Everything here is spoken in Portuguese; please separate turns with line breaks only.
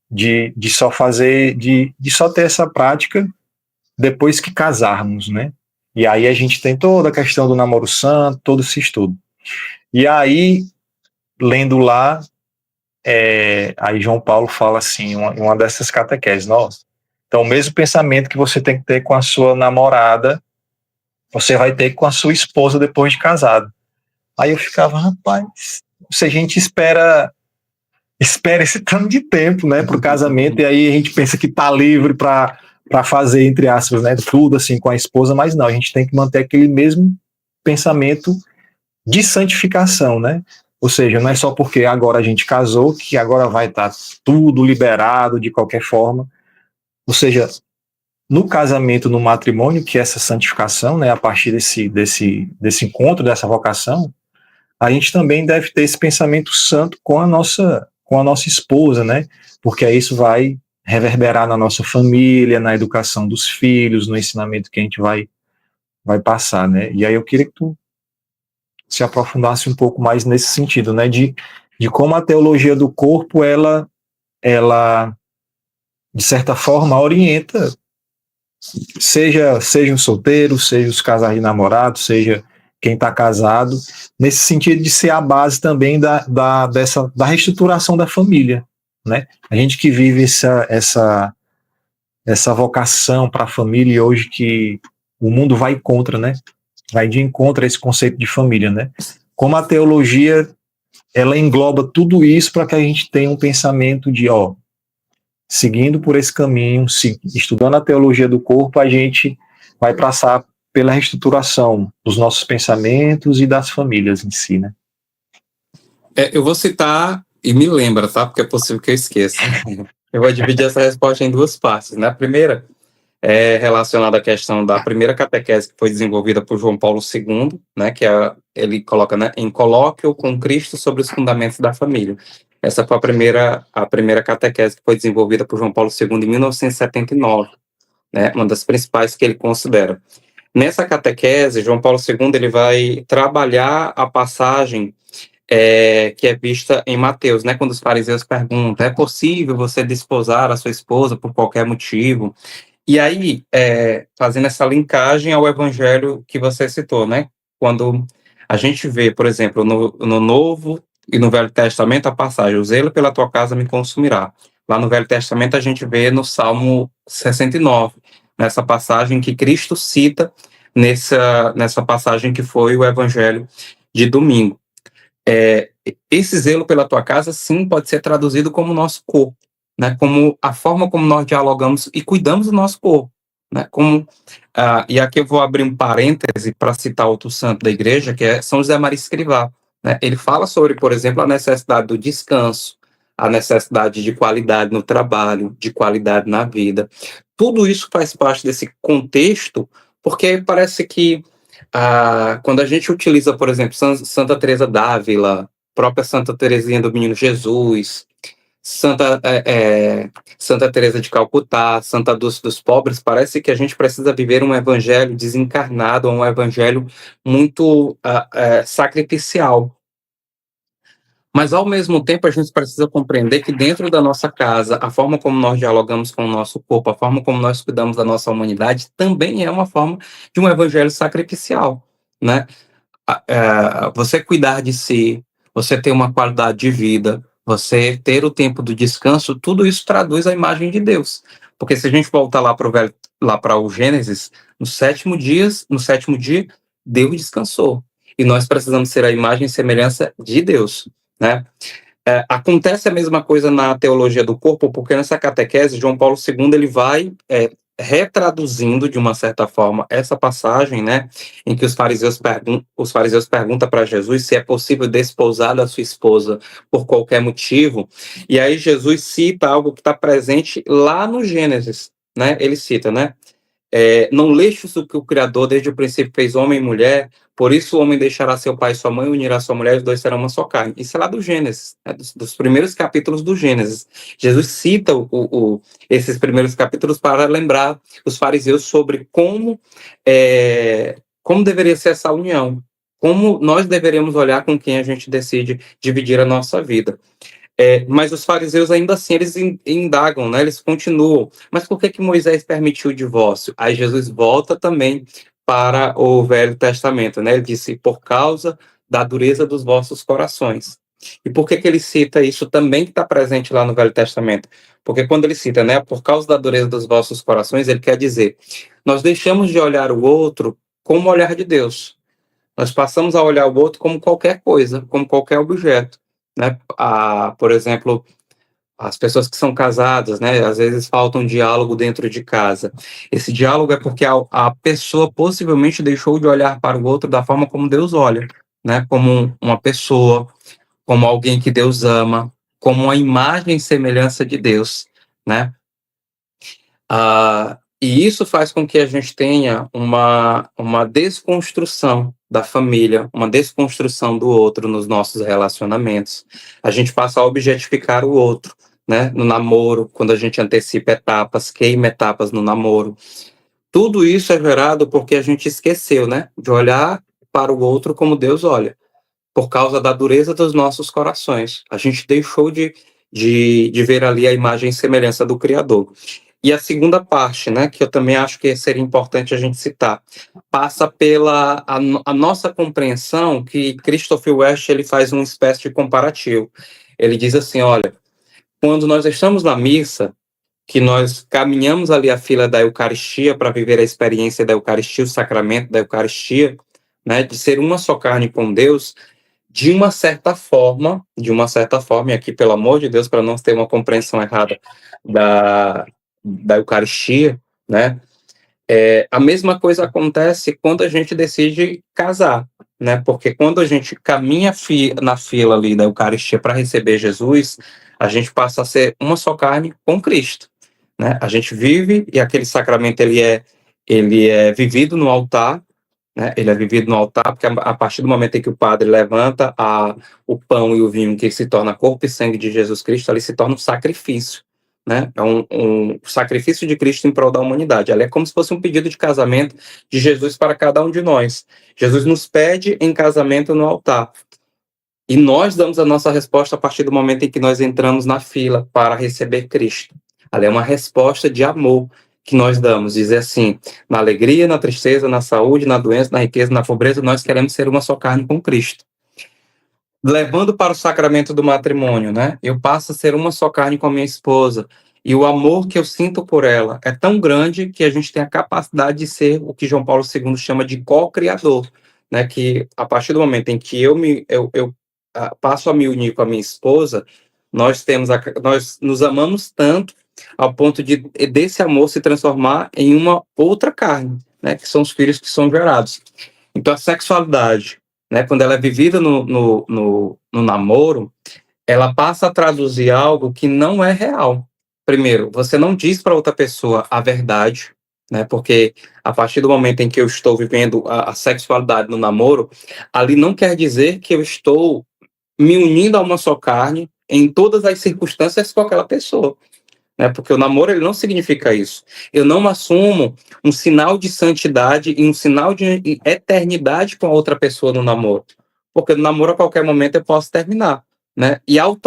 de, de só fazer, de só ter essa prática depois que casarmos, né? E aí a gente tem toda a questão do namoro santo, todo esse estudo. E aí, lendo lá, aí João Paulo fala assim, uma dessas catequeses, nossa, então o mesmo pensamento que você tem que ter com a sua namorada, você vai ter com a sua esposa depois de casado. Aí eu ficava, rapaz, se a gente espera esse tanto de tempo, né, pro casamento, e aí a gente pensa que tá livre para fazer, entre aspas, né, tudo assim com a esposa, mas não, a gente tem que manter aquele mesmo pensamento de santificação, né? Ou seja, não é só porque agora a gente casou que agora vai estar tudo liberado de qualquer forma. Ou seja, no casamento, no matrimônio, que é essa santificação, né, a partir desse encontro, dessa vocação, a gente também deve ter esse pensamento santo com a nossa esposa, né? Porque aí isso vai reverberar na nossa família, na educação dos filhos, no ensinamento que a gente vai passar, né? E aí eu queria que tu se aprofundasse um pouco mais nesse sentido, né? De como a teologia do corpo, ela de certa forma, orienta, seja os solteiros, seja os casais de namorados, seja quem está casado, nesse sentido de ser a base também da reestruturação da família, né? A gente que vive essa vocação para a família e hoje que o mundo vai contra, né? Vai de encontro a esse conceito de família, né? Como a teologia, ela engloba tudo isso para que a gente tenha um pensamento de, ó, seguindo por esse caminho, estudando a teologia do corpo, a gente vai passar pela reestruturação dos nossos pensamentos e das famílias em si, né?
Eu vou citar, e me lembra, tá? Porque é possível que eu esqueça. Eu vou dividir essa resposta em duas partes, né? A primeira é relacionada à questão da primeira catequese que foi desenvolvida por João Paulo II, né? Que ele coloca, né? Em colóquio com Cristo sobre os fundamentos da família. Essa foi a primeira catequese que foi desenvolvida por João Paulo II em 1979, né? Uma das principais que ele considera. Nessa catequese, João Paulo II ele vai trabalhar a passagem que é vista em Mateus, né? Quando os fariseus perguntam, é possível você desposar a sua esposa por qualquer motivo? E aí, fazendo essa linkagem ao evangelho que você citou, né? Quando a gente vê, por exemplo, no Novo e no Velho Testamento, a passagem, o zelo pela tua casa me consumirá. Lá no Velho Testamento, a gente vê no Salmo 69, nessa passagem que Cristo cita nessa passagem que foi o evangelho de domingo. Esse zelo pela tua casa, sim, pode ser traduzido como nosso corpo, né? Como a forma como nós dialogamos e cuidamos do nosso corpo, né? E aqui eu vou abrir um parêntese para citar outro santo da igreja, que é São José Maria Escrivá, né? Ele fala sobre, por exemplo, a necessidade do descanso, a necessidade de qualidade no trabalho, de qualidade na vida. Tudo isso faz parte desse contexto, porque parece que quando a gente utiliza, por exemplo, Santa Teresa d'Ávila, própria Santa Teresinha do Menino Jesus, Santa Teresa de Calcutá, Santa Dulce dos Pobres, parece que a gente precisa viver um evangelho desencarnado, um evangelho muito sacrificial. Mas, ao mesmo tempo, a gente precisa compreender que dentro da nossa casa, a forma como nós dialogamos com o nosso corpo, a forma como nós cuidamos da nossa humanidade, também é uma forma de um evangelho sacrificial, né? Você cuidar de si, você ter uma qualidade de vida, você ter o tempo do descanso, tudo isso traduz a imagem de Deus. Porque se a gente voltar lá para o Gênesis, no sétimo dia, Deus descansou. E nós precisamos ser a imagem e semelhança de Deus, né? Acontece a mesma coisa na teologia do corpo, porque nessa catequese, João Paulo II ele vai retraduzindo, de uma certa forma, essa passagem, né, em que os fariseus perguntam para Jesus se é possível desposar a sua esposa por qualquer motivo, e aí Jesus cita algo que está presente lá no Gênesis, né, ele cita, né, não lestes o que o Criador desde o princípio fez homem e mulher, por isso o homem deixará seu pai e sua mãe, unirá sua mulher, e os dois serão uma só carne. Isso é lá do Gênesis, né, dos primeiros capítulos do Gênesis. Jesus cita esses primeiros capítulos para lembrar os fariseus sobre como deveria ser essa união, como nós deveríamos olhar com quem a gente decide dividir a nossa vida. Mas os fariseus ainda assim eles indagam, né? Eles continuam. Mas por que que Moisés permitiu o divórcio? Aí Jesus volta também para o Velho Testamento, né? Ele disse: por causa da dureza dos vossos corações. E por que que ele cita isso também que está presente lá no Velho Testamento? Porque quando ele cita, né, por causa da dureza dos vossos corações, ele quer dizer, nós deixamos de olhar o outro como o olhar de Deus. Nós passamos a olhar o outro como qualquer coisa, como qualquer objeto, né? Por exemplo, as pessoas que são casadas, né? Às vezes falta um diálogo dentro de casa. Esse diálogo é porque a pessoa possivelmente deixou de olhar para o outro da forma como Deus olha, né? Como uma pessoa, como alguém que Deus ama, como uma imagem e semelhança de Deus, né? E isso faz com que a gente tenha uma desconstrução da família, uma desconstrução do outro nos nossos relacionamentos. A gente passa a objetificar o outro, né? No namoro, quando a gente antecipa etapas, queima etapas no namoro. Tudo isso é gerado porque a gente esqueceu, né? De olhar para o outro como Deus olha, por causa da dureza dos nossos corações. A gente deixou de ver ali a imagem e semelhança do Criador. E a segunda parte, né, que eu também acho que seria importante a gente citar, passa pela a nossa compreensão que Christopher West ele faz uma espécie de comparativo. Ele diz assim, olha, quando nós estamos na missa, que nós caminhamos ali a fila da Eucaristia para viver a experiência da Eucaristia, o sacramento da Eucaristia, né, de ser uma só carne com Deus, de uma certa forma, e aqui, pelo amor de Deus, para não ter uma compreensão errada da Eucaristia, né? A mesma coisa acontece quando a gente decide casar, né? Porque quando a gente caminha na fila ali da Eucaristia para receber Jesus, a gente passa a ser uma só carne com Cristo, né? A gente vive e aquele sacramento ele é vivido no altar, né? Ele é vivido no altar, porque a partir do momento em que o padre levanta o pão e o vinho, que se torna corpo e sangue de Jesus Cristo, ali se torna um sacrifício, né? É um sacrifício de Cristo em prol da humanidade. Ali é como se fosse um pedido de casamento de Jesus para cada um de nós. Jesus nos pede em casamento no altar. E nós damos a nossa resposta a partir do momento em que nós entramos na fila para receber Cristo. Ali é uma resposta de amor que nós damos, dizer assim, na alegria, na tristeza, na saúde, na doença, na riqueza, na pobreza, nós queremos ser uma só carne com Cristo. Levando para o sacramento do matrimônio, né? Eu passo a ser uma só carne com a minha esposa. E o amor que eu sinto por ela é tão grande que a gente tem a capacidade de ser o que João Paulo II chama de co-criador, né? Que a partir do momento em que eu passo a me unir com a minha esposa, nós nos amamos tanto ao ponto de desse amor se transformar em uma outra carne, né? Que são os filhos que são gerados. Então a sexualidade, né, quando ela é vivida no namoro, ela passa a traduzir algo que não é real. Primeiro, você não diz para outra pessoa a verdade, né, porque a partir do momento em que eu estou vivendo a sexualidade no namoro, ali não quer dizer que eu estou me unindo a uma só carne em todas as circunstâncias com aquela pessoa, né? Porque o namoro ele não significa isso. Eu não assumo um sinal de santidade e um sinal de eternidade com a outra pessoa no namoro, porque no namoro a qualquer momento eu posso terminar, né? E